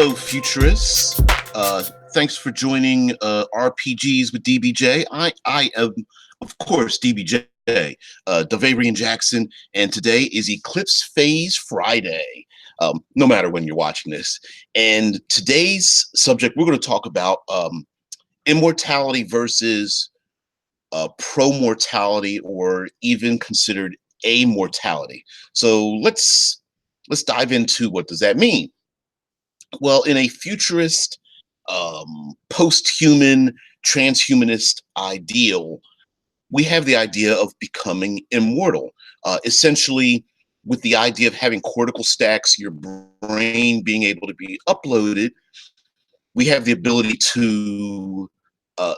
Hello, futurists. Thanks for joining RPGs with DBJ. I am, of course, DBJ, Davarian Jackson, and today is Eclipse Phase Friday, no matter when you're watching this. And today's subject, we're going to talk about immortality versus promortality, or even considered amortality. So let's dive into what does that mean. Well, in a futurist, post-human, transhumanist ideal, we have the idea of becoming immortal. Essentially, with the idea of having cortical stacks, your brain being able to be uploaded, we have the ability to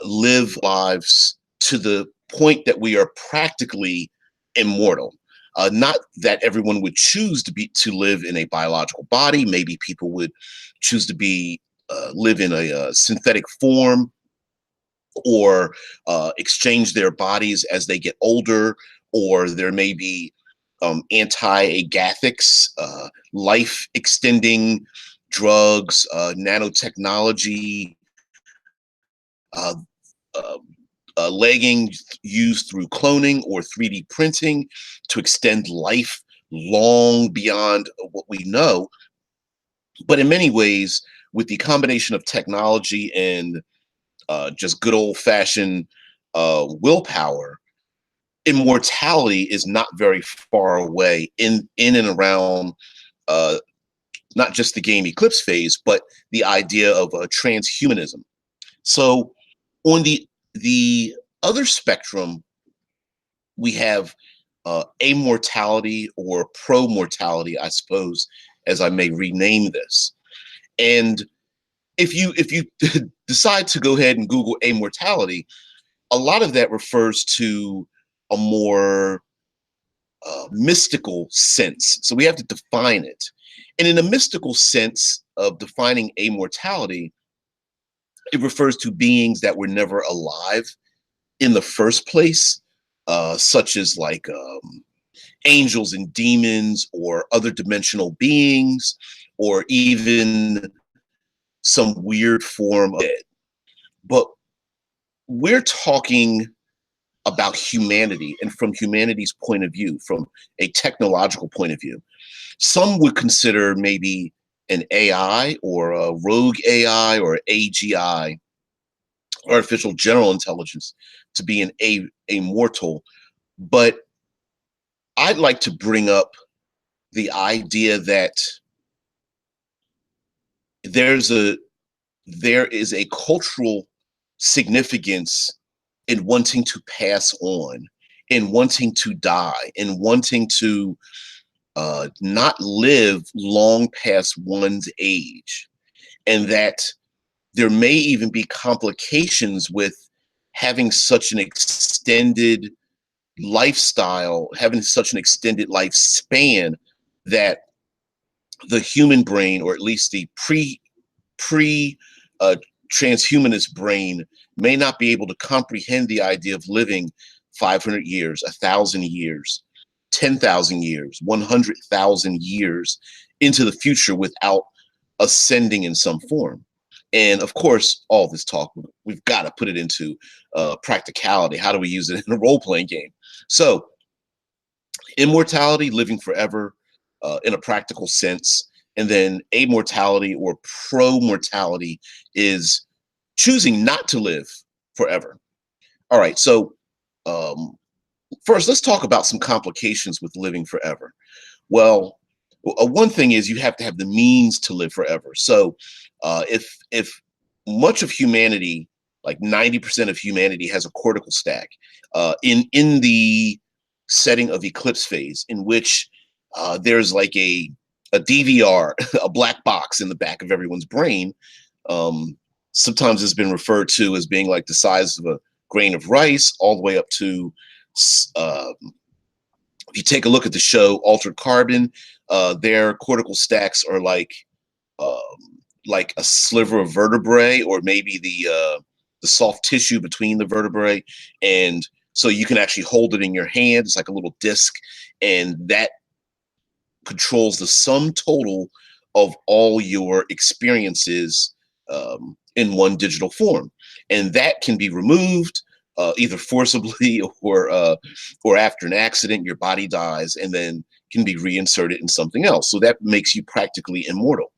live lives to the point that we are practically immortal. Not that everyone would choose to live in a biological body. Maybe people would choose to live in a synthetic form, or exchange their bodies as they get older, or there may be anti-agathics, life extending drugs, nanotechnology, uh, uh, legging used through cloning or 3D printing to extend life long beyond what we know. But in many ways, with the combination of technology and just good old fashioned willpower, immortality is not very far away in and around uh, not just the game Eclipse phase, but the idea of transhumanism. So on the other spectrum, we have amortality, or pro-mortality, I suppose, as I may rename this. And if you decide to go ahead and Google amortality, a lot of that refers to a more mystical sense. So we have to define it. And in a mystical sense of defining amortality, it refers to beings that were never alive in the first place, such as like angels and demons, or other dimensional beings, or even some weird form of it. But we're talking about humanity, and from humanity's point of view, from a technological point of view. Some would consider maybe an AI, or a rogue AI, or AGI, artificial general intelligence, to be an immortal. But I'd like to bring up the idea that there's a there is a cultural significance in wanting to pass on, in wanting to die, in wanting to not live long past one's age, and that there may even be complications with having such an extended lifestyle, having such an extended lifespan, that the human brain, or at least the pre transhumanist brain, may not be able to comprehend the idea of living 500 years, 1,000 years, 10,000 years, 100,000 years into the future without ascending in some form. And of course, all this talk, we've got to put it into practicality. How do we use it in a role-playing game? So immortality, living forever in a practical sense. And then amortality, or pro-mortality, is choosing not to live forever. All right, so first, let's talk about some complications with living forever. Well, one thing is you have to have the means to live forever. So if much of humanity, like 90% of humanity, has a cortical stack in the setting of Eclipse phase, in which there's like a DVR, a black box in the back of everyone's brain. Sometimes it's been referred to as being like the size of a grain of rice, all the way up to if you take a look at the show Altered Carbon, their cortical stacks are like a sliver of vertebrae, or maybe the soft tissue between the vertebrae, and so you can actually hold it in your hand. It's like a little disc, and that controls the sum total of all your experiences in one digital form, and that can be removed either forcibly or after an accident. Your body dies and then can be reinserted in something else. So that makes you practically immortal.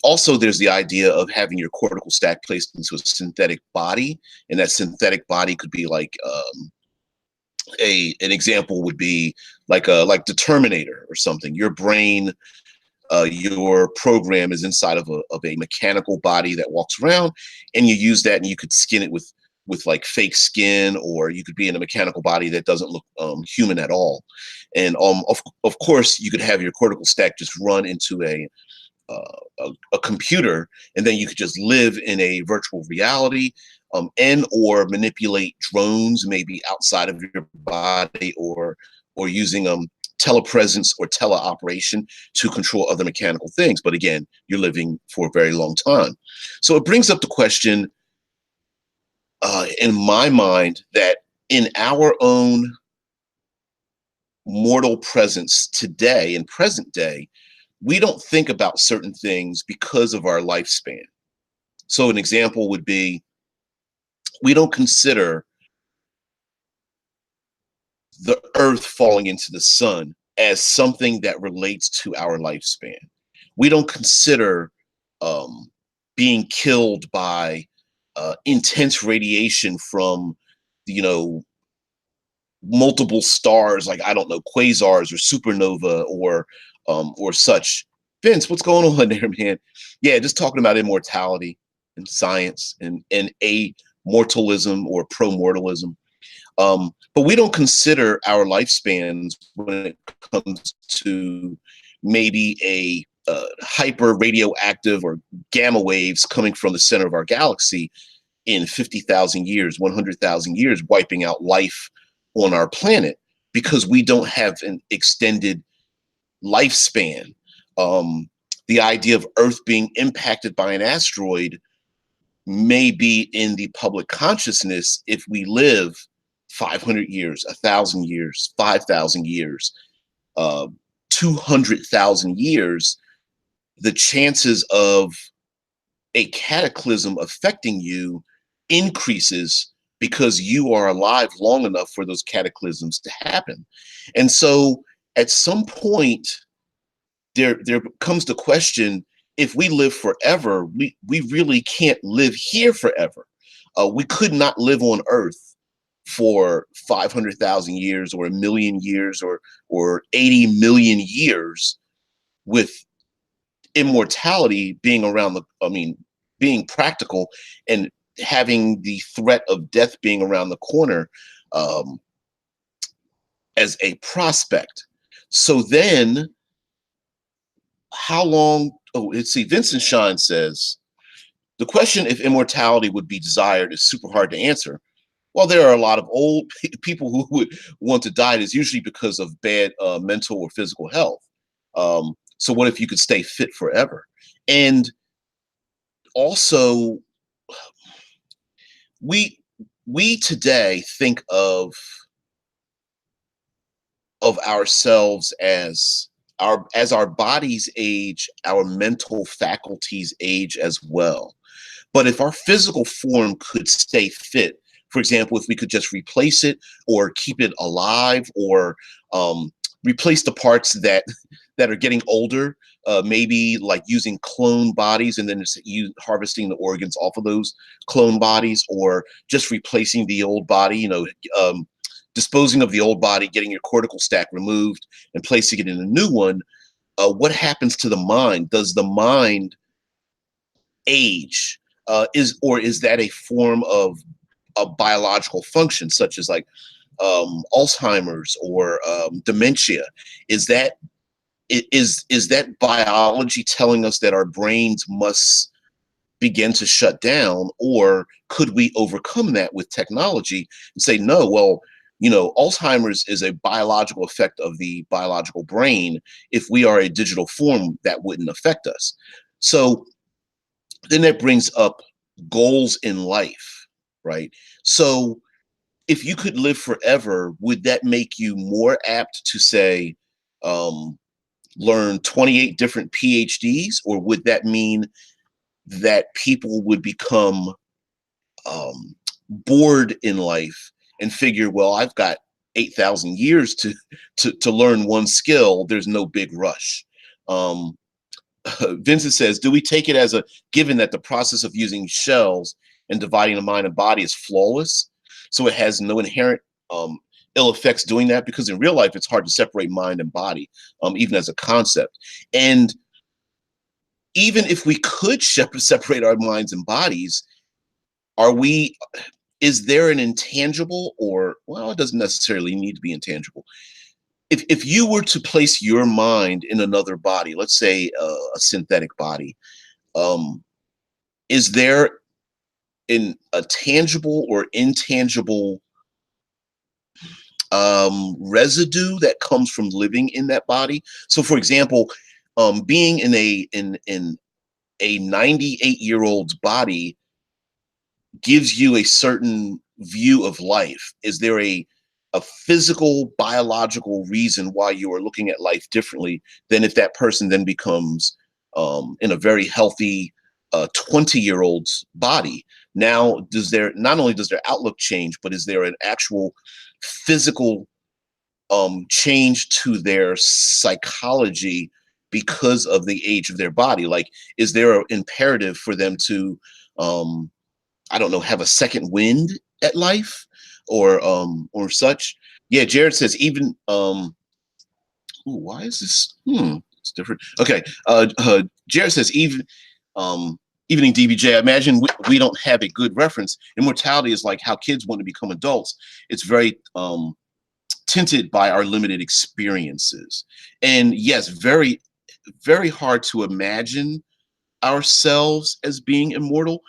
Also, there's the idea of having your cortical stack placed into a synthetic body, and that synthetic body could be like an example would be like the Terminator or something. Your brain, your program is inside of a mechanical body that walks around, and you use that, and you could skin it with like fake skin, or you could be in a mechanical body that doesn't look human at all. And of course, you could have your cortical stack just run into a computer, and then you could just live in a virtual reality, and or manipulate drones maybe outside of your body, or using telepresence or teleoperation to control other mechanical things. But again, you're living for a very long time. So it brings up the question in my mind that in our own mortal presence today, in present day, we don't think about certain things because of our lifespan. So an example would be, we don't consider the earth falling into the sun as something that relates to our lifespan. We don't consider being killed by intense radiation from, you know, multiple stars, like, I don't know, quasars or supernova or such. Vince, what's going on there, man? Yeah, just talking about immortality and science and amortalism or promortalism. But we don't consider our lifespans when it comes to maybe a hyper radioactive or gamma waves coming from the center of our galaxy in 50,000 years, 100,000 years, wiping out life on our planet, because we don't have an extended lifespan. The idea of Earth being impacted by an asteroid may be in the public consciousness if we live 500 years, 1,000 years, 5,000 years, 200,000 years. The chances of a cataclysm affecting you increases because you are alive long enough for those cataclysms to happen. And so at some point, there comes the question, if we live forever, we really can't live here forever. We could not live on Earth for 500,000 years or 1,000,000 years or 80 million years with immortality being around being practical and having the threat of death being around the corner as a prospect. So then how long, let's see, Vincent Shine says, the question if immortality would be desired is super hard to answer. Well, there are a lot of old people who would want to die. It is usually because of bad mental or physical health. So what if you could stay fit forever? And also, we today think of ourselves as our bodies age, our mental faculties age as well. But if our physical form could stay fit, for example, if we could just replace it or keep it alive, or replace the parts that are getting older, maybe like using clone bodies and then harvesting the organs off of those clone bodies, or just replacing the old body, disposing of the old body, getting your cortical stack removed and placing it in a new one. What happens to the mind? Does the mind age? Is that a form of a biological function, such as like Alzheimer's or dementia? Is that biology telling us that our brains must begin to shut down, or could we overcome that with technology and say, no, well, Alzheimer's is a biological effect of the biological brain. If we are a digital form, that wouldn't affect us. So then that brings up goals in life, right? So if you could live forever, would that make you more apt to say, learn 28 different PhDs, or would that mean that people would become bored in life and figure, well, I've got 8,000 years to learn one skill. There's no big rush. Um, Vincent says, do we take it as a given that the process of using shells and dividing the mind and body is flawless? So it has no inherent ill effects doing that? Because in real life, it's hard to separate mind and body, even as a concept. And even if we could separate our minds and bodies, are we, is there an intangible, or, well, it doesn't necessarily need to be intangible. If you were to place your mind in another body, let's say a synthetic body, um, is there a tangible or intangible residue that comes from living in that body? So, for example, being in a 98-year-old's body gives you a certain view of life. Is there a physical, biological reason why you are looking at life differently than if that person then becomes in a very healthy 20-year-old's body? Now, does there, not only does their outlook change, but is there an actual physical change to their psychology because of the age of their body? Like, is there an imperative for them to I don't know, have a second wind at life, or such? Yeah, Jared says even ooh, why is this? It's different. Okay. Jared says even evening DBJ. I imagine we don't have a good reference. Immortality is like how kids want to become adults. It's very tinted by our limited experiences. And yes, very, very hard to imagine ourselves as being immortal,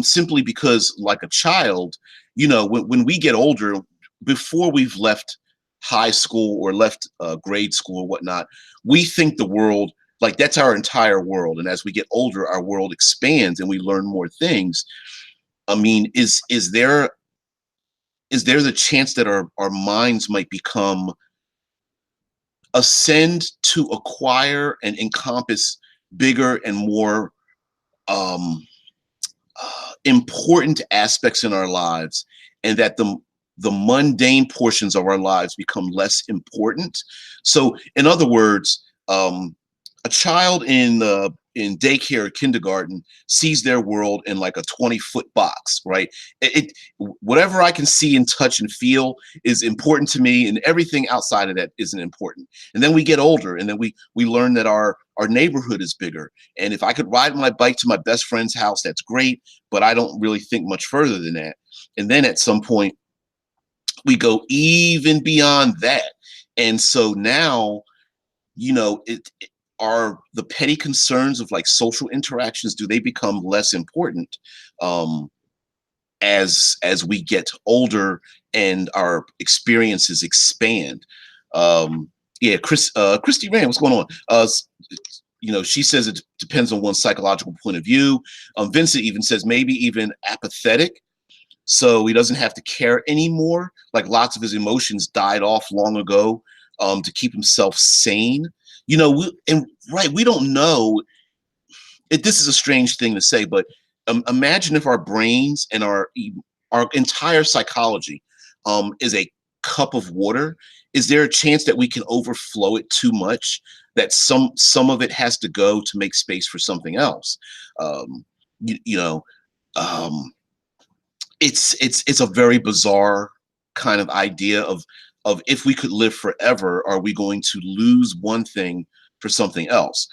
simply because, like a child, when we get older, before we've left high school or left grade school or whatnot, we think the world, like, that's our entire world. And as we get older, our world expands and we learn more things. I mean, is there the chance that our minds might become ascend to acquire and encompass bigger and more important aspects in our lives, and that the mundane portions of our lives become less important? So, in other words, a child in daycare or kindergarten sees their world in like a 20-foot box, right? Whatever I can see and touch and feel is important to me, and everything outside of that isn't important. And then we get older, and then we learn that our neighborhood is bigger. And if I could ride my bike to my best friend's house, that's great, but I don't really think much further than that. And then at some point, we go even beyond that. And so now, are the petty concerns of like social interactions, do they become less important as we get older and our experiences expand? Yeah, Christy Rand, what's going on? She says it depends on one's psychological point of view. Vincent even says maybe even apathetic, so he doesn't have to care anymore. Like, lots of his emotions died off long ago to keep himself sane. We don't know. This is a strange thing to say, but imagine if our brains and our entire psychology is a cup of water. Is there a chance that we can overflow it too much, that some of it has to go to make space for something else? Um, you, you know, um, it's a very bizarre kind of idea of if we could live forever, are we going to lose one thing for something else?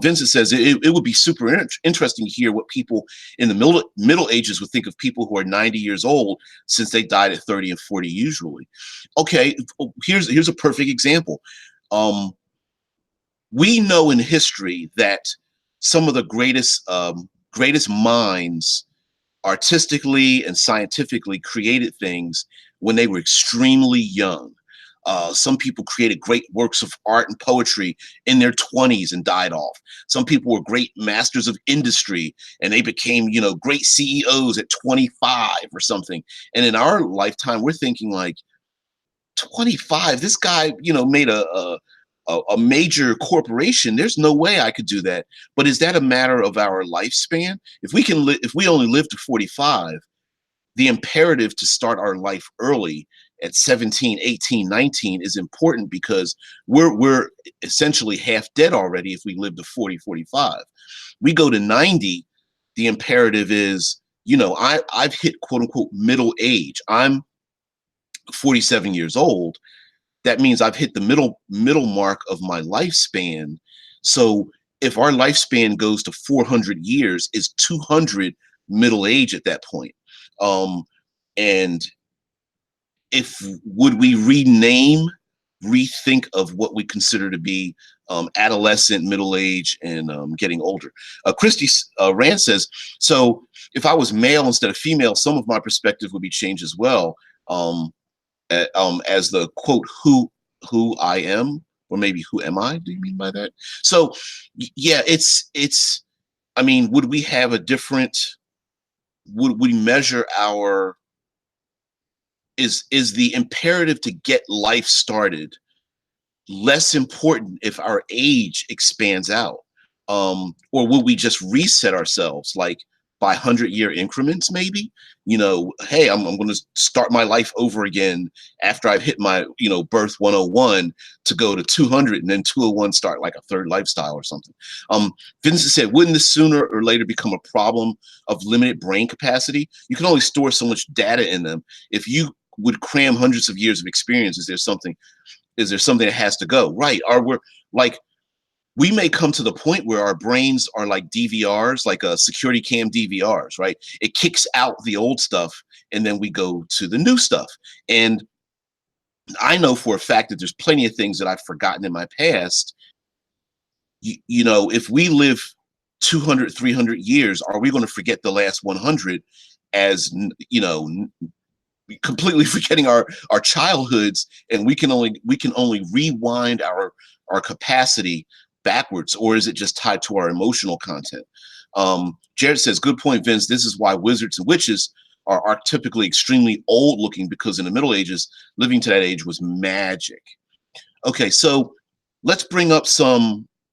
Vincent says it would be super interesting to hear what people in the middle ages would think of people who are 90 years old, since they died at 30 and 40 usually. Okay, here's a perfect example. We know in history that some of the greatest minds, artistically and scientifically, created things when they were extremely young. Some people created great works of art and poetry in their 20s and died off. Some people were great masters of industry and they became, great CEOs at 25 or something. And in our lifetime, we're thinking like, 25, this guy, made a major corporation, there's no way I could do that. But is that a matter of our lifespan? If we only live to 45, the imperative to start our life early at 17, 18, 19 is important, because we're essentially half dead already if we live to 40, 45. We go to 90, the imperative is, I've hit quote unquote middle age. I'm 47 years old. That means I've hit the middle mark of my lifespan. So if our lifespan goes to 400 years, is 200 middle age at that point? And if would we rethink of what we consider to be adolescent, middle age, and getting older? Christy Rand says, so if I was male instead of female, some of my perspective would be changed as well. As the quote, who I am, or maybe who am I? Do you mean by that? So yeah, it's. I mean, would we have a different? Would we measure our? Is the imperative to get life started less important if our age expands out? Or will we just reset ourselves, like by 100-year increments, maybe? Hey, I'm going to start my life over again after I've hit my, birth 101, to go to 200, and then 201 start like a third lifestyle or something. Vincent said, wouldn't this sooner or later become a problem of limited brain capacity? You can only store so much data in them. If you would cram hundreds of years of experience, is there something that has to go? Right. We may come to the point where our brains are like DVRs, like a security cam DVRs, right? It kicks out the old stuff, and then we go to the new stuff. And I know for a fact that there's plenty of things that I've forgotten in my past. If we live 200, 300 years, are we going to forget the last 100 as, completely forgetting our childhoods, and we can only rewind our capacity backwards? Or is it just tied to our emotional content? Jared says, good point, Vince. This is why wizards and witches are archetypically extremely old looking, because in the Middle Ages, living to that age was magic. Okay, so let's bring up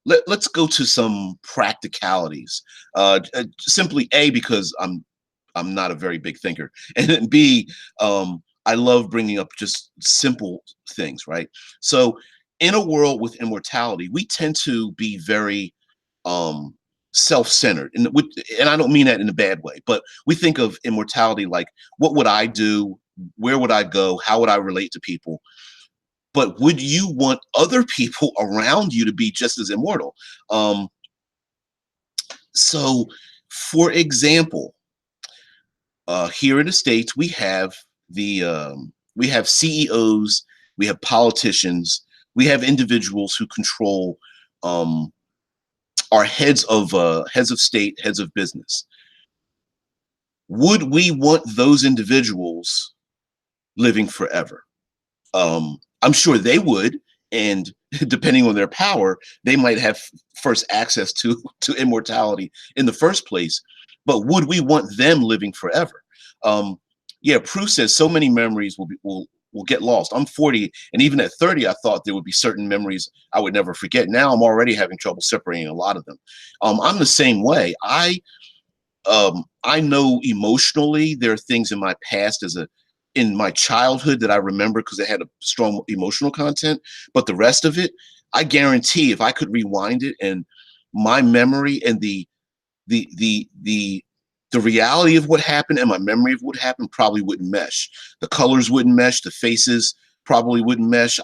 let's go to some practicalities. Simply A, because I'm not a very big thinker, and then B, I love bringing up just simple things, right? So in a world with immortality, we tend to be very self-centered, and I don't mean that in a bad way, but we think of immortality like, what would I do? Where would I go? How would I relate to people? But would you want other people around you to be just as immortal? So, for example, here in the States, we have CEOs, we have politicians, we have individuals who control our heads of state, heads of business. Would we want those individuals living forever? I'm sure they would, and depending on their power, they might have first access to immortality in the first place. But would we want them living forever? Yeah, Prue says so many memories will get lost. I'm 40, and even at 30, I thought there would be certain memories I would never forget. Now I'm already having trouble separating a lot of them. I'm the same way. I know emotionally there are things in my past in my childhood that I remember because it had a strong emotional content, but the rest of it, I guarantee if I could rewind it, and my memory and the reality of what happened and my memory of what happened probably wouldn't mesh. The colors wouldn't mesh. The faces probably wouldn't mesh.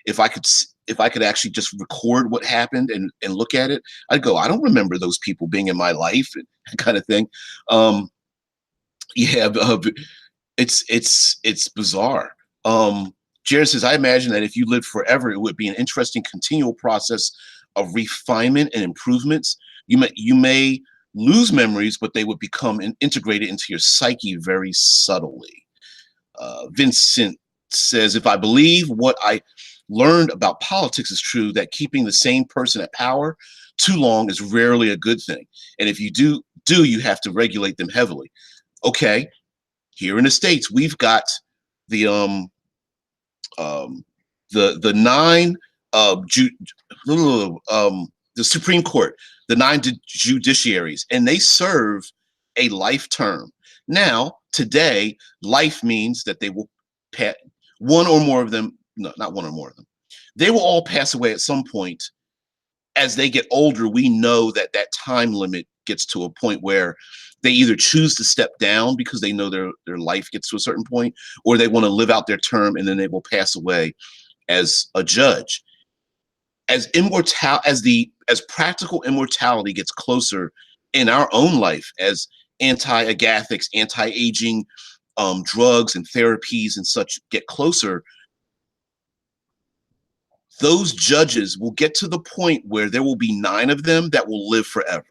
If I could actually just record what happened and look at it, I'd go, I don't remember those people being in my life, kind of thing. Yeah, it's bizarre. Jared says, I imagine that if you lived forever, it would be an interesting continual process of refinement and improvements. You may lose memories, but they would become integrated into your psyche very subtly. Vincent says, if I believe what I learned about politics is true, that keeping the same person at power too long is rarely a good thing. And if you do, you have to regulate them heavily. Okay. Here in the States, we've got the 9 ju- the Supreme Court, the 9 judiciaries, and they serve a life term. Now, today, life means that they will pass one or more of them. No, not one or more of them. They will all pass away at some point. As they get older, we know that that time limit gets to a point where they either choose to step down because they know their life gets to a certain point, or they want to live out their term and then they will pass away as a judge. As practical immortality gets closer in our own life, as anti-agathics, anti-aging drugs and therapies and such get closer, those judges will get to the point where there will be 9 of them that will live forever.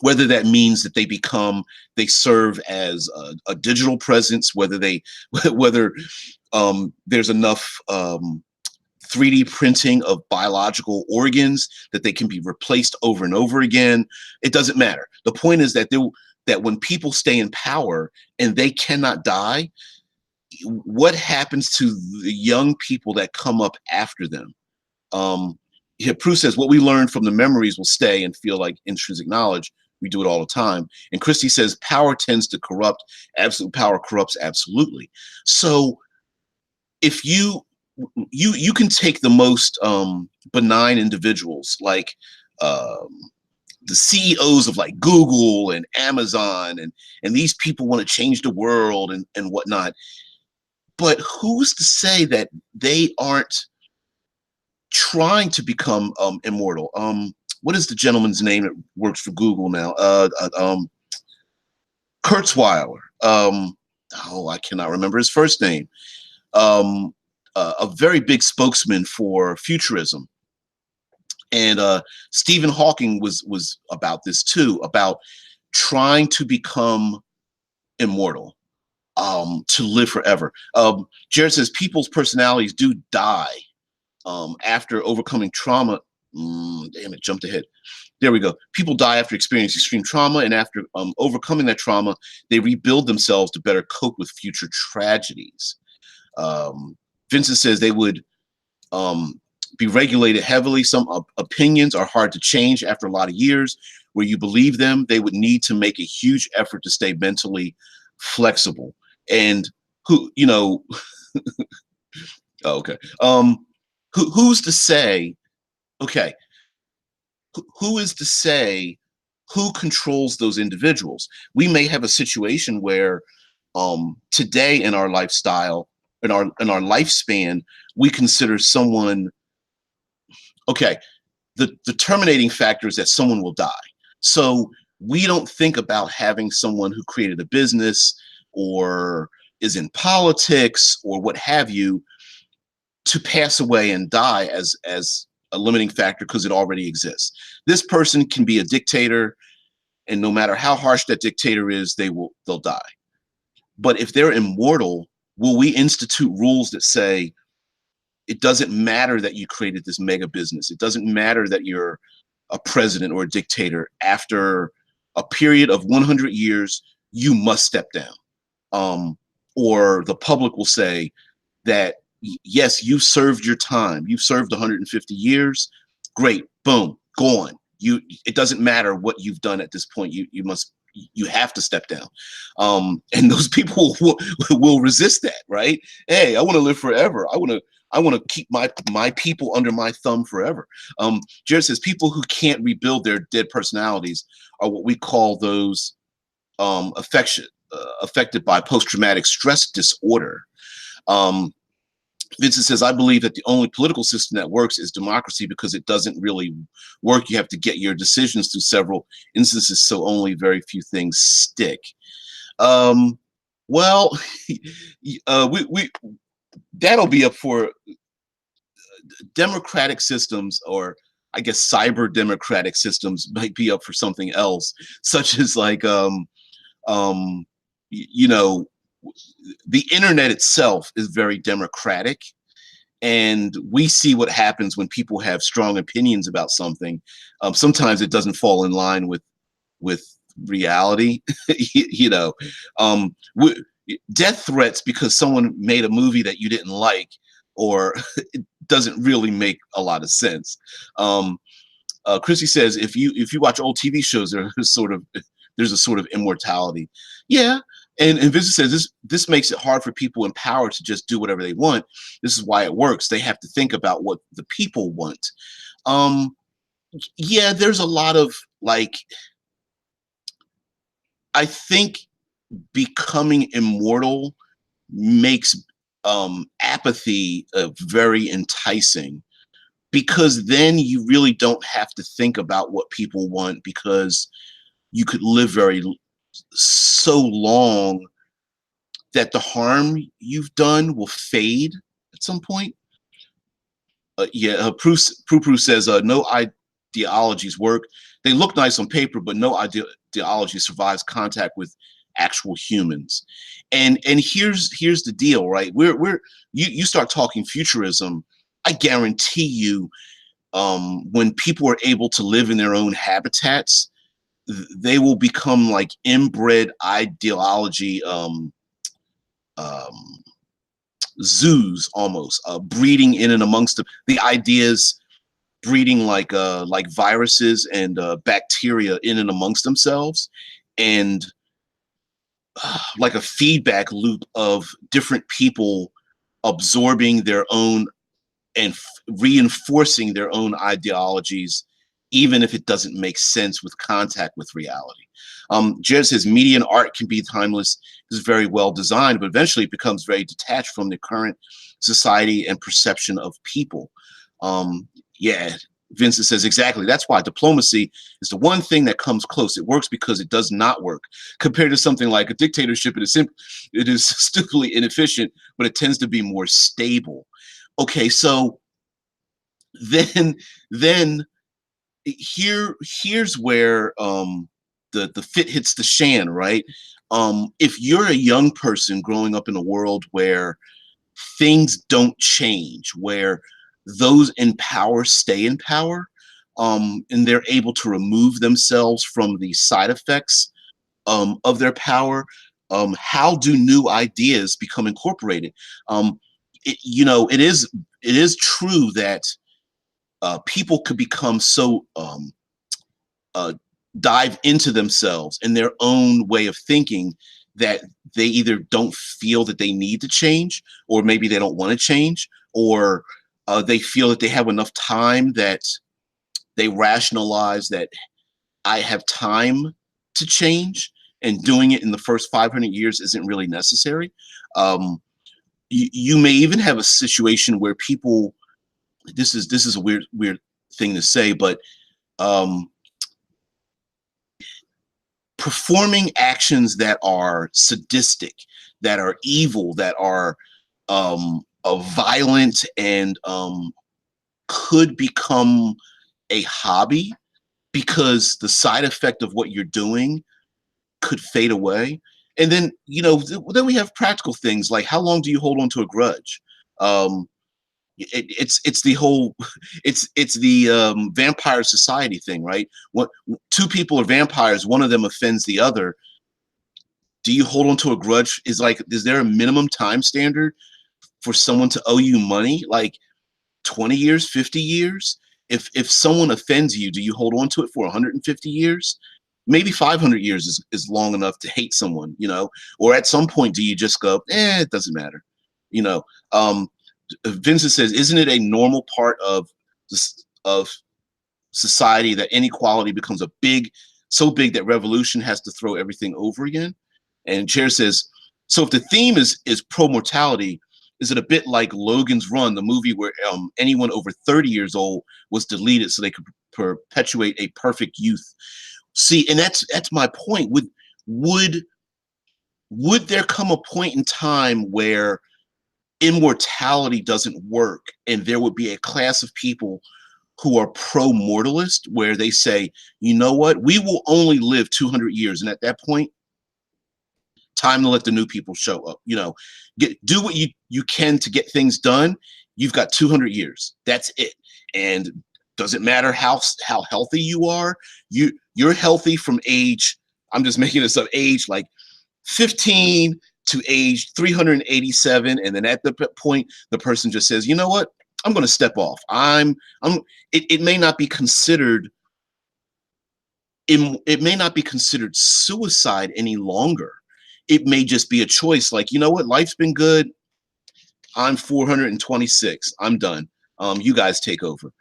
Whether that means that they serve as a digital presence, whether there's enough 3D printing of biological organs that they can be replaced over and over again. It doesn't matter. The point is that when people stay in power and they cannot die, what happens to the young people that come up after them? Proust says, what we learn from the memories will stay and feel like intrinsic knowledge. We do it all the time. And Christie says, power tends to corrupt. Absolute power corrupts absolutely. So if you can take the most benign individuals, like the CEOs of like Google and Amazon, and these people want to change the world and whatnot. But who's to say that they aren't trying to become immortal? What is the gentleman's name that works for Google now? Kurzweiler. I cannot remember his first name. A very big spokesman for futurism. And Stephen Hawking was about this too, about trying to become immortal, to live forever. Jared says people's personalities do die after overcoming trauma. Damn it, jumped ahead. There we go. People die after experiencing extreme trauma, and after overcoming that trauma, they rebuild themselves to better cope with future tragedies. Vincent says they would be regulated heavily. Some opinions are hard to change after a lot of years. Where you believe them, they would need to make a huge effort to stay mentally flexible. And oh, okay. Who's to say? Okay, who is to say who controls those individuals? We may have a situation where today in our lifestyle, in our lifespan, we consider someone, okay, the terminating factor is that someone will die. So we don't think about having someone who created a business or is in politics or what have you to pass away and die as a limiting factor, because it already exists. This person can be a dictator, and no matter how harsh that dictator is, they'll die. But if they're immortal, will we institute rules that say it doesn't matter that you created this mega business? It doesn't matter that you're a president or a dictator. After a period of 100 years, you must step down. Or the public will say that, yes, you served your time. You've served 150 years. Great. Boom. Gone. It doesn't matter what you've done at this point. You have to step down. And those people will resist that, right? Hey, I want to live forever. I want to keep my people under my thumb forever. Jared says people who can't rebuild their dead personalities are what we call those affected by post-traumatic stress disorder. Vincent says, I believe that the only political system that works is democracy, because it doesn't really work. You have to get your decisions through several instances, so only very few things stick. Well, we that'll be up for democratic systems, or I guess cyber democratic systems might be up for something else, such as like the internet itself is very democratic, and we see what happens when people have strong opinions about something. Sometimes it doesn't fall in line with reality. Death threats because someone made a movie that you didn't like, or doesn't really make a lot of sense. Chrissy says if you watch old TV shows, there's a sort of immortality. Yeah. And Vincent says this makes it hard for people in power to just do whatever they want. This is why it works. They have to think about what the people want. Yeah, there's a lot of like, I think becoming immortal makes apathy very enticing, because then you really don't have to think about what people want, because you could live so long that the harm you've done will fade at some point. Prue says no ideologies work. They look nice on paper, but no ideology survives contact with actual humans. And here's the deal, right? You start talking futurism, I guarantee you, when people are able to live in their own habitats, they will become like inbred ideology zoos, almost breeding in and amongst the ideas, breeding like viruses and bacteria in and amongst themselves, and like a feedback loop of different people absorbing their own and reinforcing their own ideologies, even if it doesn't make sense with contact with reality. Jared says media and art can be timeless. It's very well designed, but eventually it becomes very detached from the current society and perception of people. Yeah, Vincent says exactly. That's why diplomacy is the one thing that comes close. It works because it does not work. Compared to something like a dictatorship, it is stupidly inefficient, but it tends to be more stable. Okay, so then here's where the fit hits the shan, right? If you're a young person growing up in a world where things don't change, where those in power stay in power, and they're able to remove themselves from the side effects of their power, how do new ideas become incorporated? It is true that people could become so dive into themselves and their own way of thinking that they either don't feel that they need to change, or maybe they don't want to change, or they feel that they have enough time that they rationalize that I have time to change, and doing it in the first 500 years isn't really necessary. You may even have a situation where people, this is a weird thing to say, but performing actions that are sadistic, that are evil, that are violent, and could become a hobby, because the side effect of what you're doing could fade away. And then, then we have practical things like, how long do you hold on to a grudge? It's the whole it's the vampire society thing, right? What, two people are vampires, one of them offends the other. Do you hold on to a grudge? Is there a minimum time standard for someone to owe you money? Like 20 years, 50 years? If someone offends you, do you hold on to it for 150 years? Maybe 500 years is long enough to hate someone, or at some point, do you just go, it doesn't matter? Vincent says, isn't it a normal part of society that inequality becomes so big that revolution has to throw everything over again? And Chair says, so if the theme is pro-mortality, is it a bit like Logan's Run, the movie where anyone over 30 years old was deleted so they could perpetuate a perfect youth? See, and that's my point. Would there come a point in time where immortality doesn't work, and there would be a class of people who are pro-mortalist, where they say, you know what, we will only live 200 years, and at that point, time to let the new people show up. Do what you can to get things done. You've got 200 years. That's it. And doesn't matter how healthy you are. You're healthy from age, I'm just making this up, age like 15 to age 387, and then at the point the person just says, you know what, I'm going to step off. It may not be considered, it may not be considered suicide any longer. It may just be a choice. Like, you know what? Life's been good. I'm 426. I'm done. You guys take over.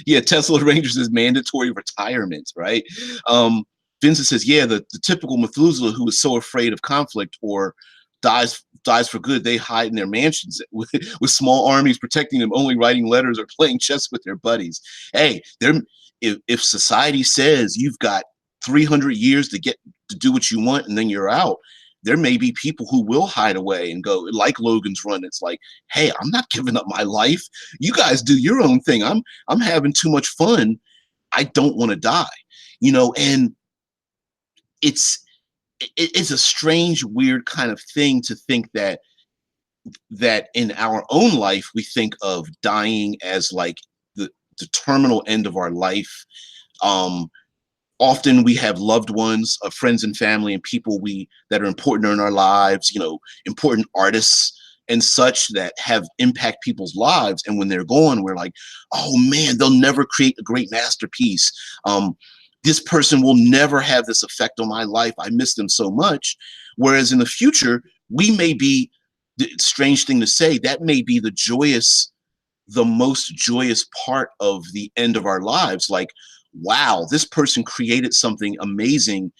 Yeah, Tesla Rangers is mandatory retirement, right? Vincent says, yeah, the typical Methuselah who is so afraid of conflict or dies for good, they hide in their mansions with small armies protecting them, only writing letters or playing chess with their buddies. Hey, if society says you've got 300 years to do what you want and then you're out, there may be people who will hide away and go like Logan's Run. It's like, hey, I'm not giving up my life. You guys do your own thing. I'm having too much fun. I don't want to die, and it's a strange, weird kind of thing to think that in our own life, we think of dying as like the terminal end of our life. Often we have loved ones, friends and family and people that are important in our lives, important artists and such that have impact people's lives. And when they're gone, we're like, oh man, they'll never create a great masterpiece. This person will never have this effect on my life. I miss them so much. Whereas in the future, we may be, the strange thing to say, that may be the most joyous part of the end of our lives. Like, wow, this person created something amazing.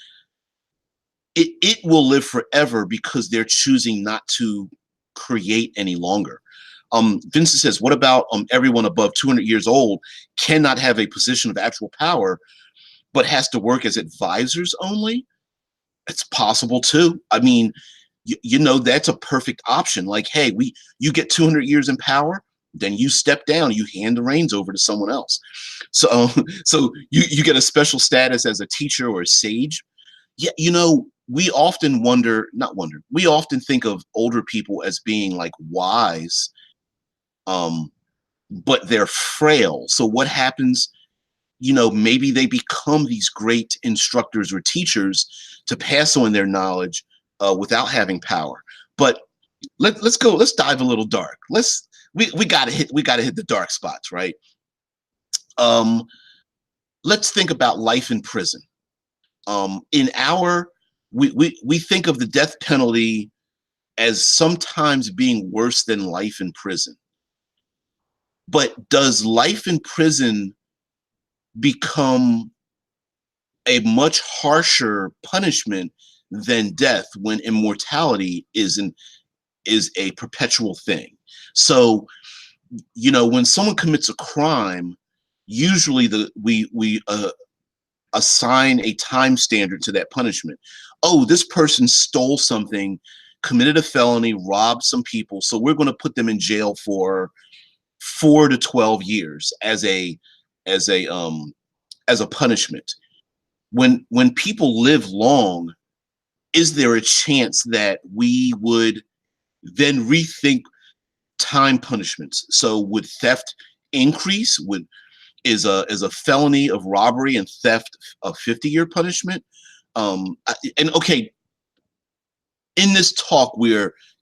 It will live forever because they're choosing not to create any longer. Vincent says, what about everyone above 200 years old cannot have a position of actual power, but has to work as advisors only? It's possible too. I mean, that's a perfect option. Like, hey, you get 200 years in power, then you step down, you hand the reins over to someone else. So you get a special status as a teacher or a sage. Yeah, we often we often think of older people as being like wise, but they're frail. So what happens, maybe they become these great instructors or teachers to pass on their knowledge without having power. But let's dive a little dark. We gotta hit the dark spots, right? Let's think about life in prison. We think of the death penalty as sometimes being worse than life in prison. But does life in prison become a much harsher punishment than death when immortality is a perpetual thing? So, when someone commits a crime, usually we assign a time standard to that punishment. Oh, this person stole something, committed a felony, robbed some people, so we're going to put them in jail for 4 to 12 years as a punishment. When people live long, is there a chance that we would then rethink time punishments? So would theft increase? Is a felony of robbery and theft a 50-year punishment? And okay, in this talk,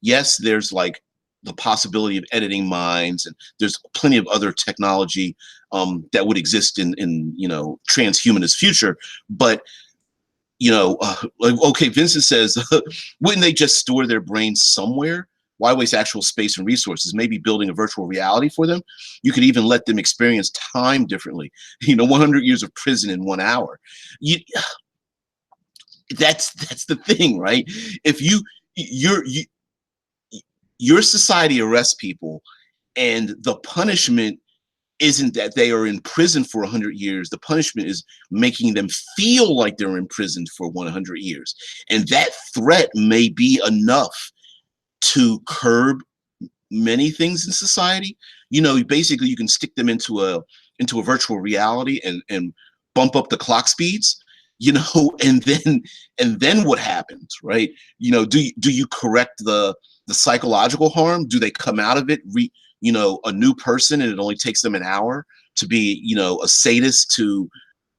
yes, there's like the possibility of editing minds, and there's plenty of other technology that would exist in transhumanist future. But okay, Vincent says, wouldn't they just store their brains somewhere? Why waste actual space and resources? Maybe building a virtual reality for them. You could even let them experience time differently. 100 years of prison in 1 hour. That's the thing, right? If your society arrests people, and the punishment isn't that they are in prison for 100 years. The punishment is making them feel like they're in prison for 100 years. And that threat may be enough to curb many things in society. Basically you can stick them into a virtual reality and bump up the clock speeds, and then what happens, right? Do you correct the psychological harm? Do they come out of it a new person, and it only takes them an hour to be a sadist to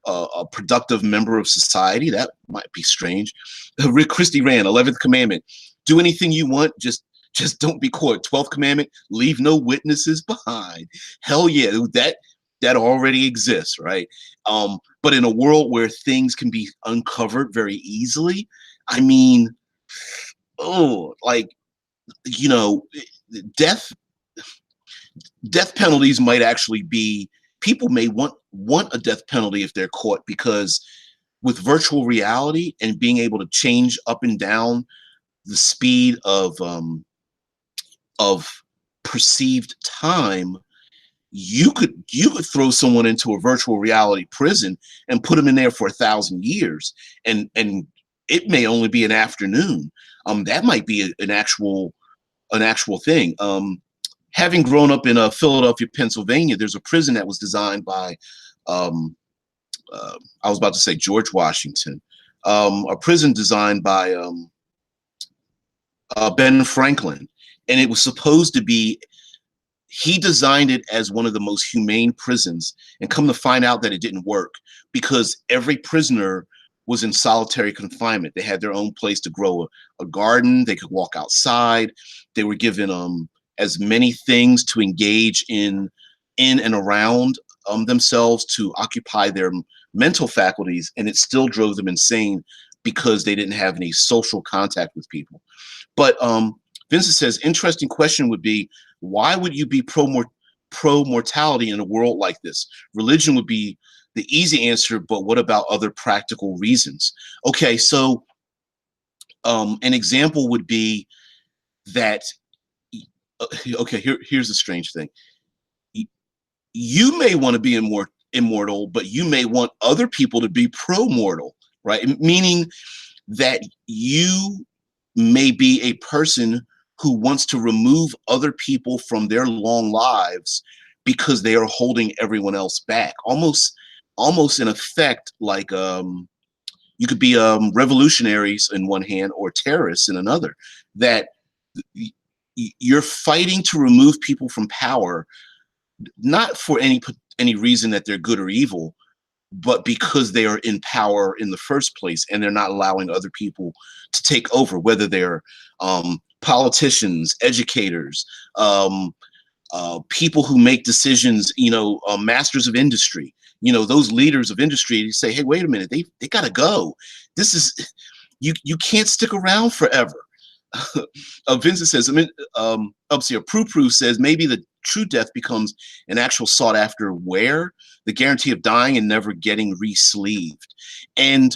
a productive member of society? That might be strange. Rick Christie ran 11th commandment: do anything you want, just just don't be caught. 12th commandment, leave no witnesses behind. Hell yeah, that already exists, right? But in a world where things can be uncovered very easily, I mean, oh, like, you know, death death penalties might actually be, people may want a death penalty if they're caught, because with virtual reality and being able to change up and down the speed of perceived time, you could throw someone into a virtual reality prison and put them in there for 1,000 years, and it may only be an afternoon. That might be an actual thing. Having grown up in Philadelphia, Pennsylvania, there's a prison that was designed by, um, I was about to say George Washington, a prison designed by Ben Franklin, and it was supposed to be. He designed it as one of the most humane prisons, and come to find out that it didn't work, because every prisoner was in solitary confinement. They had their own place to grow a garden. They could walk outside. They were given as many things to engage in and around themselves, to occupy their mental faculties, and it still drove them insane because they didn't have any social contact with people. But Vincent says, interesting question would be, why would you be pro mortality in a world like this? Religion would be the easy answer, but what about other practical reasons? Okay, so an example would be that, okay, here's the strange thing. You may want to be immortal, but you may want other people to be pro-mortal, right? Meaning that you may be a person who wants to remove other people from their long lives because they are holding everyone else back. Almost in effect, like you could be revolutionaries in one hand or terrorists in another. That you're fighting to remove people from power, not for any reason that they're good or evil, but because they are in power in the first place, and they're not allowing other people to take over, whether they're politicians, educators, people who make decisions, masters of industry, those leaders of industry say, hey, wait a minute, they got to go. This is, you can't stick around forever. Vincent says, obviously, Prue says maybe the true death becomes an actual sought after wear, the guarantee of dying and never getting re-sleeved. And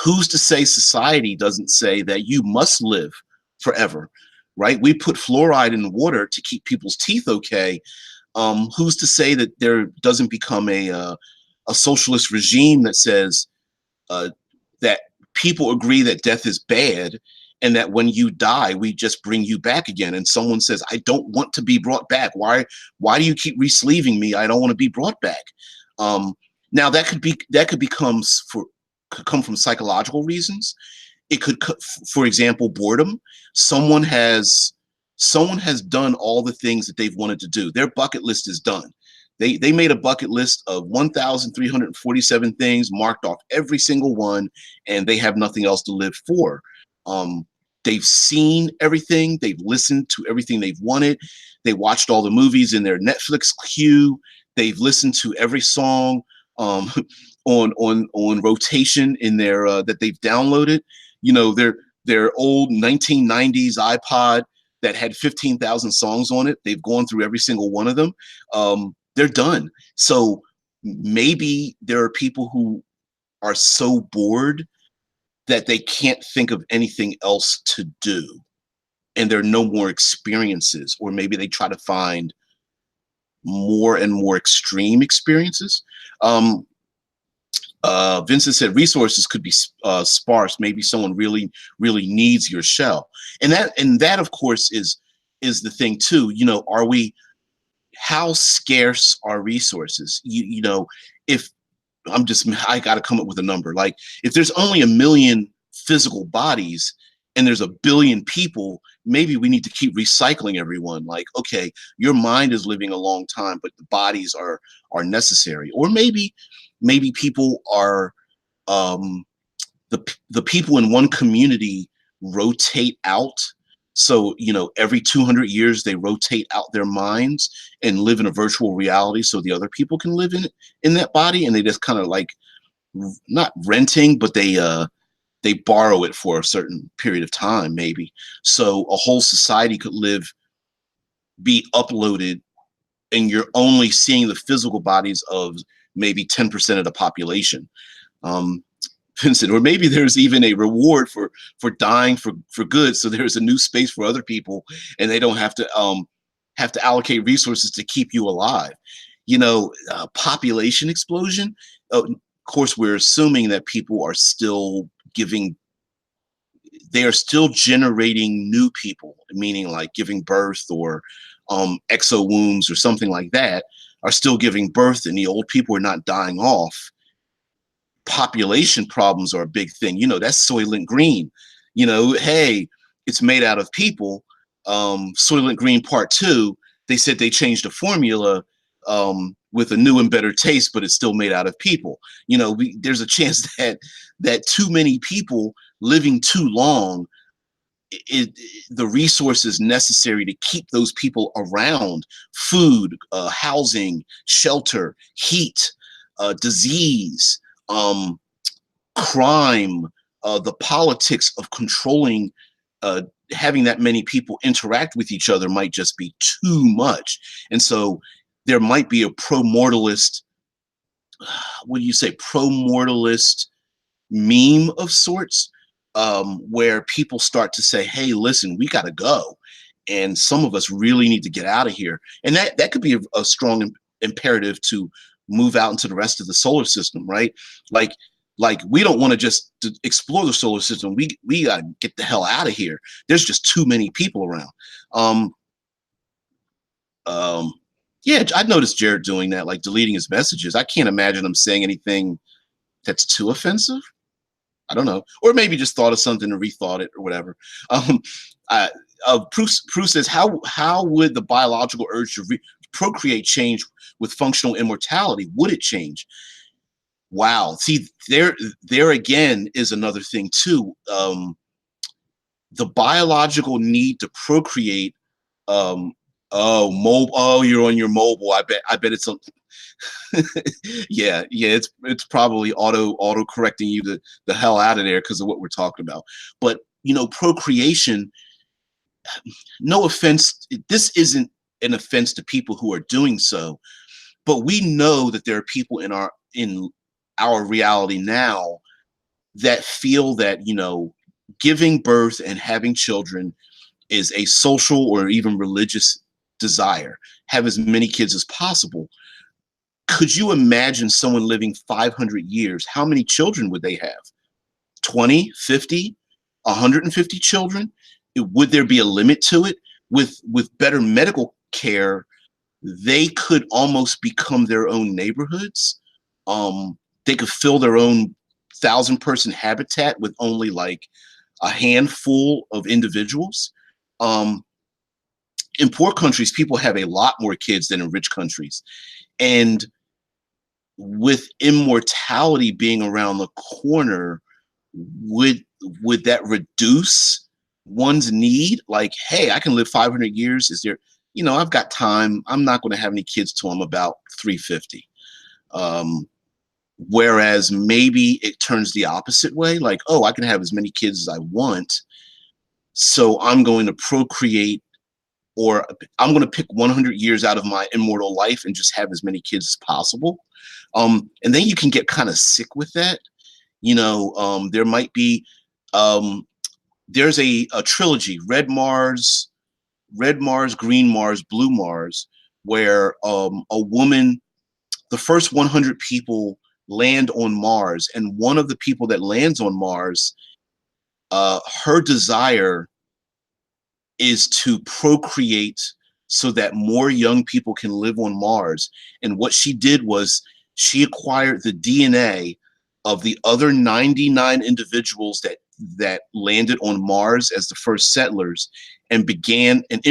who's to say society doesn't say that you must live forever, right? We put fluoride in the water to keep people's teeth okay. Who's to say that there doesn't become a socialist regime that says that people agree that death is bad, and that when you die, we just bring you back again. And someone says, I don't want to be brought back. Why do you keep re-sleeving me? I don't want to be brought back. Now that could come from psychological reasons. It could, for example, boredom. Someone has done all the things that they've wanted to do. Their bucket list is done. They made a bucket list of 1,347 things, marked off every single one, and they have nothing else to live for. They've seen everything. They've listened to everything they've wanted. They watched all the movies in their Netflix queue. They've listened to every song on rotation in their that they've downloaded. Their old 1990s iPod that had 15,000 songs on it. They've gone through every single one of them. They're done. So maybe there are people who are so bored that they can't think of anything else to do, and there are no more experiences, or maybe they try to find more and more extreme experiences. Vincent said resources could be sparse. Maybe someone really, really needs your shell, and that of course is the thing too. How scarce are resources? If I got to come up with a number. Like, if there's only 1 million physical bodies and there's 1 billion people, maybe we need to keep recycling everyone. Like, okay, your mind is living a long time, but the bodies are necessary. Or maybe people are the people in one community rotate out So, every 200 years they rotate out their minds and live in a virtual reality so the other people can live in that body, and they just kind of like not renting, but they borrow it for a certain period of time, maybe. So a whole society could be uploaded, and you're only seeing the physical bodies of maybe 10% of the population. Um, Vincent, or maybe there's even a reward for dying for good. So there's a new space for other people, and they don't have to allocate resources to keep you alive. Population explosion. Of course, we're assuming that people are still giving. They are still generating new people, meaning like giving birth, or exo wombs or something like that, are still giving birth, and the old people are not dying off. Population problems are a big thing. That's Soylent Green. Hey, it's made out of people. Soylent Green Part 2, they said they changed the formula with a new and better taste, but it's still made out of people. There's a chance that too many people living too long, the resources necessary to keep those people around, food, housing, shelter, heat, disease, um, crime, the politics of controlling, having that many people interact with each other might just be too much. And so there might be a pro-mortalist, what do you say, pro-mortalist meme of sorts, where people start to say, hey, listen, we got to go. And some of us really need to get out of here. And that could be a strong imperative to move out into the rest of the solar system, right? Like we don't want to just explore the solar system. We got to get the hell out of here. There's just too many people around. Um, um, yeah, I noticed Jared doing that, like deleting his messages. I can't imagine him saying anything that's too offensive. I don't know, or maybe just thought of something and rethought it or whatever. Um, Prue says, how would the biological urge to procreate change with functional immortality? Would it change? Wow. See, there again is another thing too. The biological need to procreate. Oh, mobile. Oh, you're on your mobile. I bet it's something. Yeah, it's probably auto correcting you the hell out of there because of what we're talking about. But procreation, no offense, this isn't an offense to people who are doing so, but we know that there are people in our reality now that feel that giving birth and having children is a social or even religious desire. Have as many kids as possible. Could you imagine someone living 500 years? How many children would they have? 20, 50, 150 children? Would there be a limit to it? With better medical care, they could almost become their own neighborhoods. They could fill their own 1,000-person habitat with only like a handful of individuals. Um, in poor countries, people have a lot more kids than in rich countries. And with immortality being around the corner, would that reduce one's need? Like, hey, I can live 500 years. Is there, I've got time. I'm not going to have any kids till I'm about 350. Whereas maybe it turns the opposite way. Like, oh, I can have as many kids as I want. So I'm going to procreate, or I'm going to pick 100 years out of my immortal life and just have as many kids as possible. And then you can get kind of sick with that. There might be, there's a trilogy, Red Mars, Green Mars, Blue Mars, where a woman, the first 100 people land on Mars, and one of the people that lands on Mars, her desire is to procreate so that more young people can live on Mars. And what she did was she acquired the DNA of the other 99 individuals that landed on Mars as the first settlers, and began and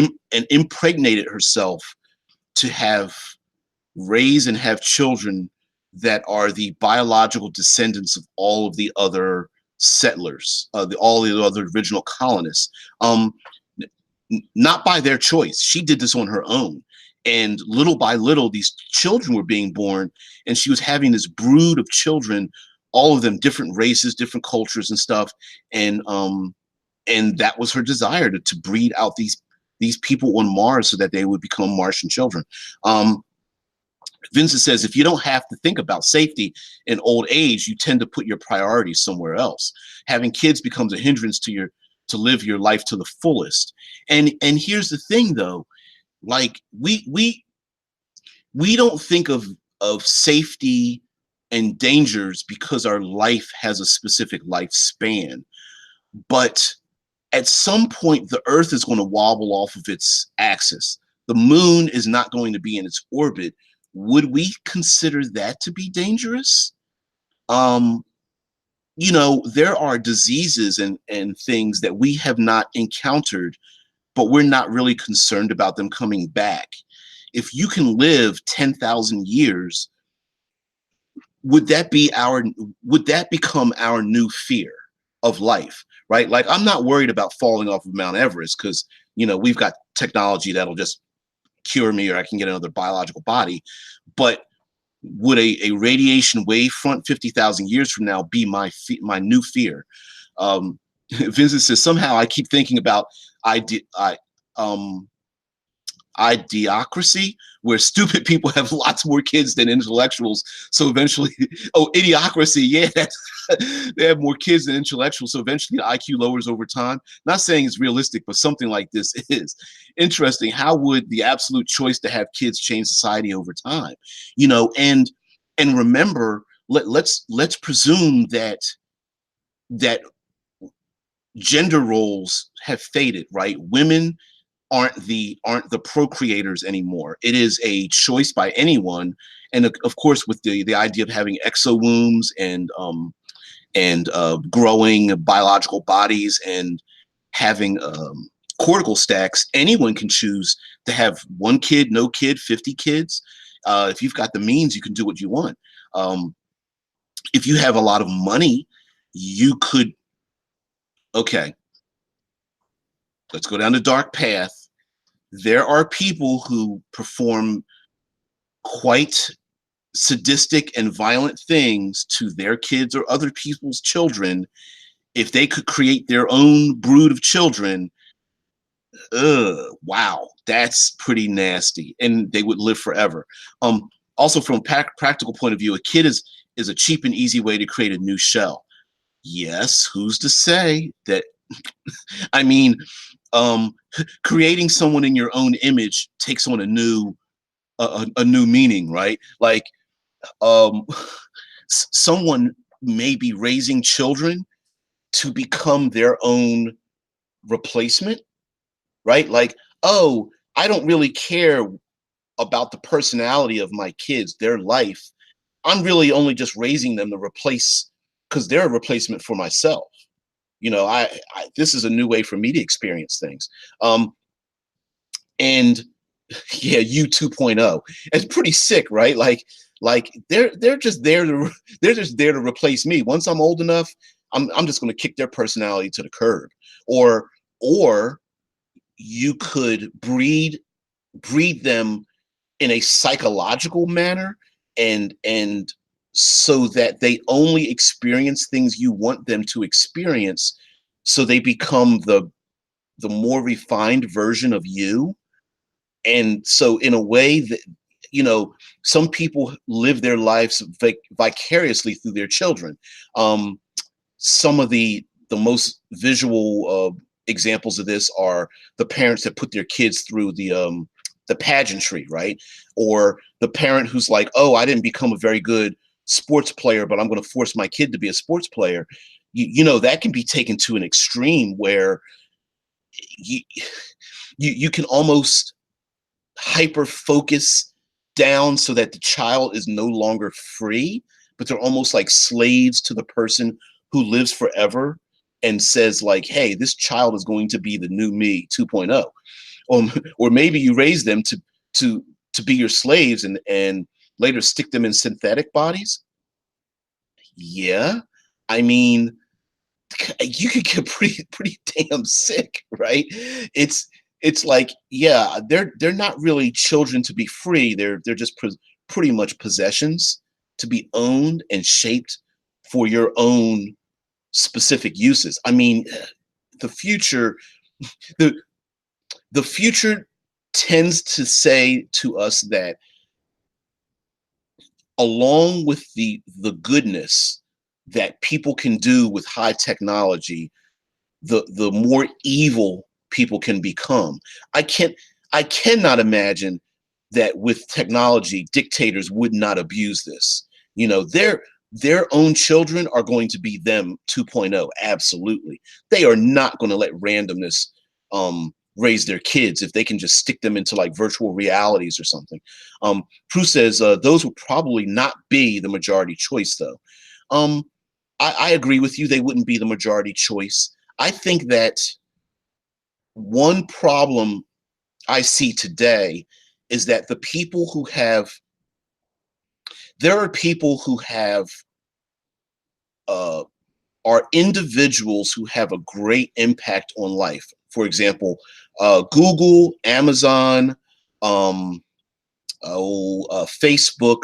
impregnated herself to raise and have children that are the biological descendants of all of the other settlers, all the other original colonists. not by their choice. She did this on her own. And little by little, these children were being born, and she was having this brood of children, all of them different races, different cultures and stuff. And that was her desire to breed out these people on Mars so that they would become Martian children. Vincent says, if you don't have to think about safety in old age, you tend to put your priorities somewhere else. Having kids becomes a hindrance to live your life to the fullest. And here's the thing, though, like we don't think of safety and dangers because our life has a specific lifespan. But at some point, the Earth is going to wobble off of its axis. The moon is not going to be in its orbit. Would we consider that to be dangerous? You know, there are diseases and things that we have not encountered, but we're not really concerned about them coming back. If you can live 10,000 years, would that become our new fear of life, right? Like, I'm not worried about falling off of Mount Everest because, you know, we've got technology that'll just cure me, or I can get another biological body. But would a radiation wave front 50,000 years from now be my new fear? Vincent says, somehow I keep thinking about idiocracy, where stupid people have lots more kids than intellectuals. So eventually, oh, idiocracy, yeah, they have more kids than intellectuals. So eventually, the IQ lowers over time. Not saying it's realistic, but something like this is interesting. How would the absolute choice to have kids change society over time? You know, and remember, let's presume that gender roles have faded, right? Women aren't the procreators anymore. It is a choice by anyone, and of course, with the idea of having exowombs and growing biological bodies and having cortical stacks, anyone can choose to have one kid, no kid, 50 kids. If you've got the means, you can do what you want. If you have a lot of money, you could. Okay, let's go down the dark path. There are people who perform quite sadistic and violent things to their kids or other people's children. If they could create their own brood of children, wow, that's pretty nasty, and they would live forever. Also, from a practical point of view, a kid is a cheap and easy way to create a new shell. Yes, who's to say that? I mean, creating someone in your own image takes on a new meaning, right? Like, someone may be raising children to become their own replacement, right? Like, oh, I don't really care about the personality of my kids, their life. I'm really only just raising them to replace, because they're a replacement for myself. You know, this is a new way for me to experience things. And yeah, you 2.0. It's pretty sick, right? Like they're just there to replace me. Once I'm old enough, I'm just going to kick their personality to the curb. Or you could breed them in a psychological manner, and so that they only experience things you want them to experience, so they become the more refined version of you. And so in a way that, you know, some people live their lives vicariously through their children. Some of the most visual examples of this are the parents that put their kids through the pageantry, right? Or the parent who's like, oh, I didn't become a very good sports player, but I'm going to force my kid to be a sports player. You know, that can be taken to an extreme where you can almost hyper focus down so that the child is no longer free, but they're almost like slaves to the person who lives forever and says, like, hey, this child is going to be the new me 2.0. Or maybe you raise them to be your slaves and later stick them in synthetic bodies. Yeah, I mean, you could get pretty damn sick, right? It's it's like, yeah, they're not really children to be free. They're just pretty much possessions to be owned and shaped for your own specific uses. I mean, the future, the the future tends to say to us that along with the goodness that people can do with high technology, the more evil people can become. I can't I cannot imagine that with technology, dictators would not abuse this. You know, their own children are going to be them 2.0. Absolutely. They are not going to let randomness raise their kids if they can just stick them into like virtual realities or something. Prue says those will probably not be the majority choice, though. Um, I agree with you. They wouldn't be the majority choice. I think that one problem I see today is that there are people who have uh, are individuals who have a great impact on life. For example, Google, Amazon, um, Facebook,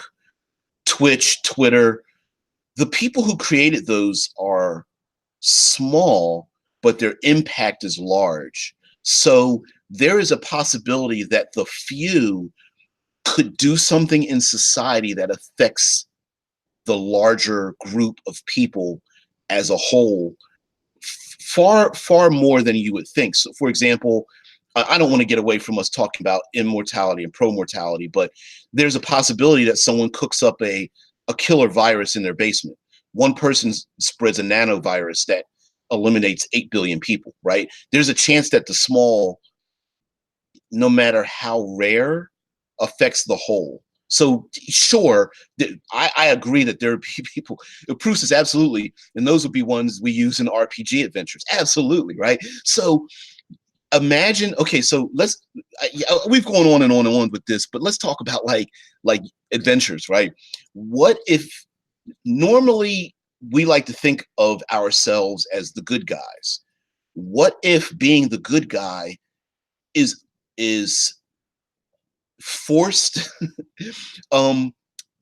Twitch, Twitter. The people who created those are small, but their impact is large. So there is a possibility that the few could do something in society that affects the larger group of people as a whole far more than you would think. So for example, I don't want to get away from us talking about immortality and promortality, but there's a possibility that someone cooks up a killer virus in their basement. One person spreads a nanovirus that eliminates 8 billion people, right? There's a chance that the small, no matter how rare, affects the whole. So sure, I agree that there are people. Proust is absolutely, and those would be ones we use in RPG adventures. Absolutely, right? So imagine. Okay, so we've gone on and on and on with this, but let's talk about like adventures, right? What if normally we like to think of ourselves as the good guys? What if being the good guy is forced um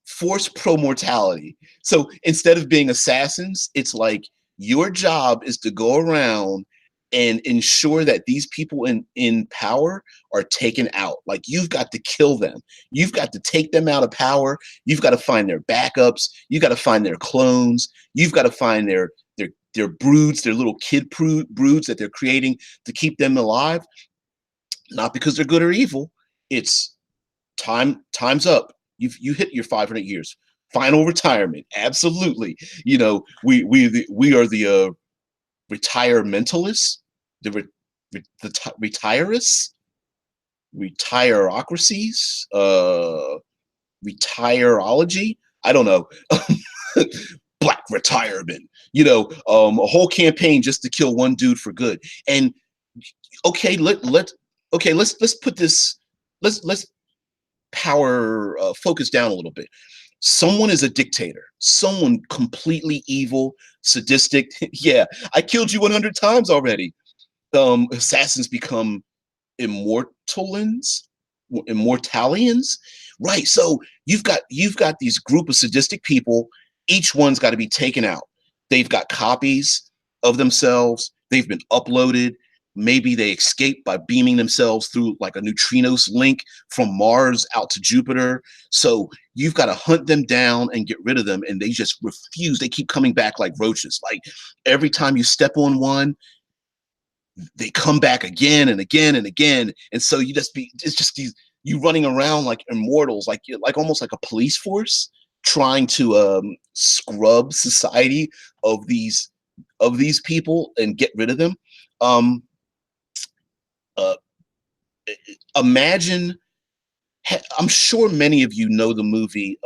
forced promortality. So instead of being assassins, it's like your job is to go around and ensure that these people in power are taken out. Like you've got to kill them. You've got to take them out of power. You've got to find their backups. You got to find their clones. You've got to find their broods, their little kid broods that they're creating to keep them alive. Not because they're good or evil. It's time's up. You hit your 500 years. Final retirement. Absolutely. You know, we are the retirementalists, the retirists, retireocracies, retireology. I don't know. Black retirement. You know, a whole campaign just to kill one dude for good. And okay, let's put this. Let's power focus down a little bit. Someone is a dictator, someone completely evil, sadistic. Yeah, I killed you 100 times already. Assassins become immortalians, immortalians, right? So you've got these group of sadistic people. Each one's got to be taken out. They've got copies of themselves. They've been uploaded. Maybe they escaped by beaming themselves through like a neutrinos link from Mars out to Jupiter. So you've got to hunt them down and get rid of them. And they just refuse. They keep coming back like roaches. Like every time you step on one, they come back again and again and again. And so it's just you running around like immortals, like almost like a police force trying to scrub society of these people and get rid of them. Um, uh, Imagine, I'm sure many of you know the movie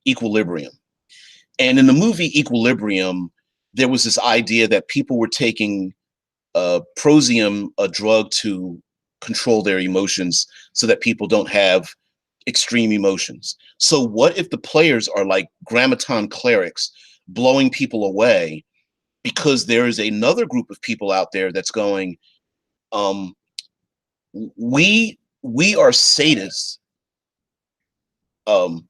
Equilibrium. And in the movie Equilibrium, there was this idea that people were taking prosium, a drug to control their emotions so that people don't have extreme emotions. So what if the players are like grammaton clerics blowing people away because there is another group of people out there that's going, um, we are sadists. Um,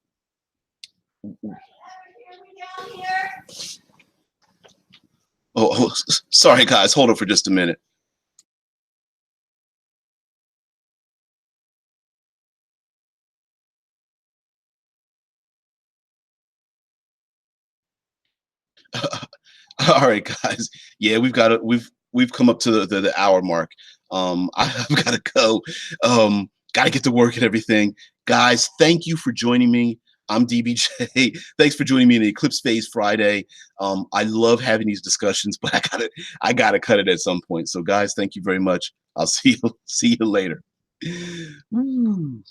oh, sorry guys, hold on for just a minute. All right, guys. Yeah, we've come up to the hour mark. I've got to go. Got to get to work and everything. Guys, thank you for joining me. I'm DBJ. Thanks for joining me in the Eclipse Phase Friday. I love having these discussions, but I gotta cut it at some point. So, guys, thank you very much. I'll see you later. Woo.